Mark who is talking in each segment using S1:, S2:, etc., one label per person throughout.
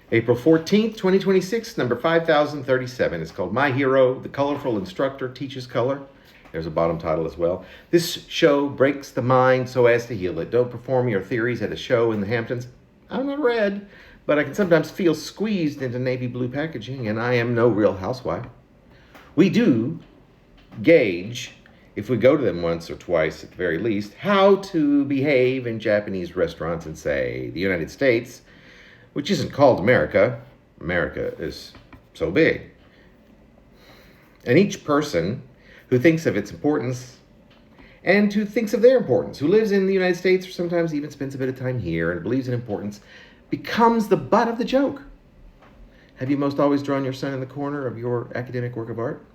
S1: April 14th, 2026, number 5037. It's called My Hero, the Colorful Instructor Teaches Color. There's a bottom title as well. This show breaks the mind so as to heal it. Don't perform your theories at a show in the Hamptons. I'm not red, but I can sometimes feel squeezed into navy blue packaging, and I am no real housewife. We do gauge, if we go to them once or twice at the very least, how to behave in Japanese restaurants in, say, the United States, which isn't called America. America is so big. And each person who thinks of its importance and who thinks of their importance, who lives in the United States or sometimes even spends a bit of time here and believes in importance, becomes the butt of the joke. Have you most always drawn your son in the corner of your academic work of art?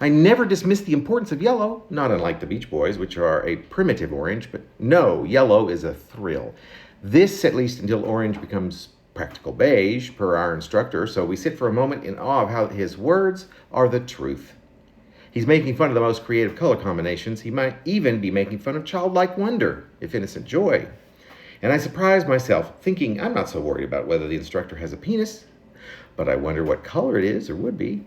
S1: I never dismiss the importance of yellow, not unlike the Beach Boys, which are a primitive orange, but no, yellow is a thrill. This, at least until orange becomes practical beige, per our instructor, so we sit for a moment in awe of how his words are the truth. He's making fun of the most creative color combinations. He might even be making fun of childlike wonder, if innocent joy. And I surprise myself, thinking I'm not so worried about whether the instructor has a penis, but I wonder what color it is or would be.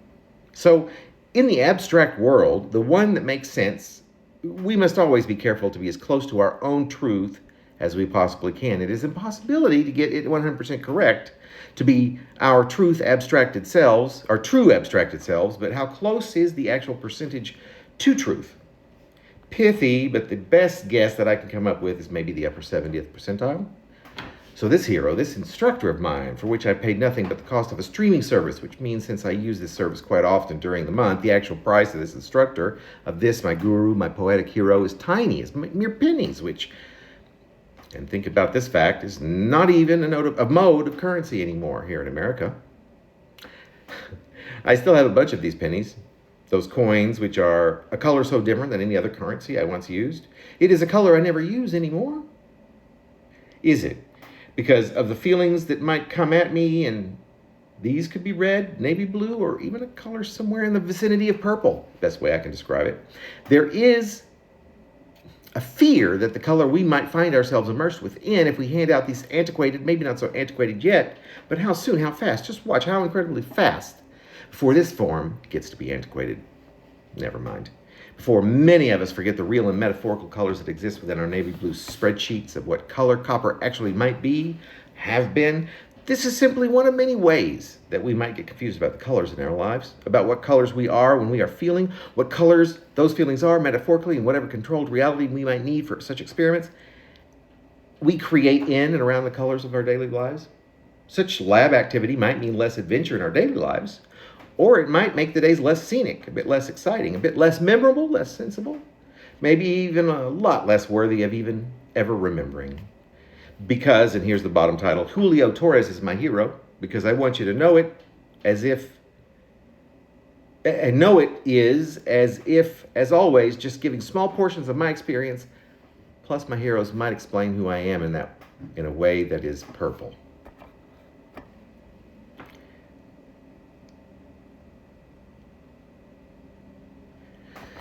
S1: So, in the abstract world, the one that makes sense, we must always be careful to be as close to our own truth as we possibly can. It is an impossibility to get it 100% correct, to be our truth abstracted selves, our true abstracted selves, but how close is the actual percentage to truth? Pithy, but the best guess that I can come up with is maybe the upper 70th percentile. So this hero, this instructor of mine, for which I paid nothing but the cost of a streaming service, which means since I use this service quite often during the month, the actual price of this instructor, of this, my guru, my poetic hero, is tiny, is mere pennies, which, and think about this fact, is not even a mode of currency anymore here in America. I still have a bunch of these pennies, those coins, which are a color so different than any other currency I once used. It is a color I never use anymore. Is it? Because of the feelings that might come at me, and these could be red, navy blue, or even a color somewhere in the vicinity of purple, best way I can describe it. There is a fear that the color we might find ourselves immersed within if we hand out these antiquated, maybe not so antiquated yet, but how soon, how fast, just watch how incredibly fast before this form gets to be antiquated. Never mind. Before many of us forget the real and metaphorical colors that exist within our navy blue spreadsheets of what color copper actually might be, have been, this is simply one of many ways that we might get confused about the colors in our lives, about what colors we are when we are feeling, what colors those feelings are metaphorically, and whatever controlled reality we might need for such experiments. We create in and around the colors of our daily lives. Such lab activity might mean less adventure in our daily lives, or it might make the days less scenic, a bit less exciting, a bit less memorable, less sensible, maybe even a lot less worthy of even ever remembering. Because, and here's the bottom title, Julio Torres is my hero, because I want you to know it as if, and know it is as if, as always, just giving small portions of my experience, plus my heroes might explain who I am in a way that is purple.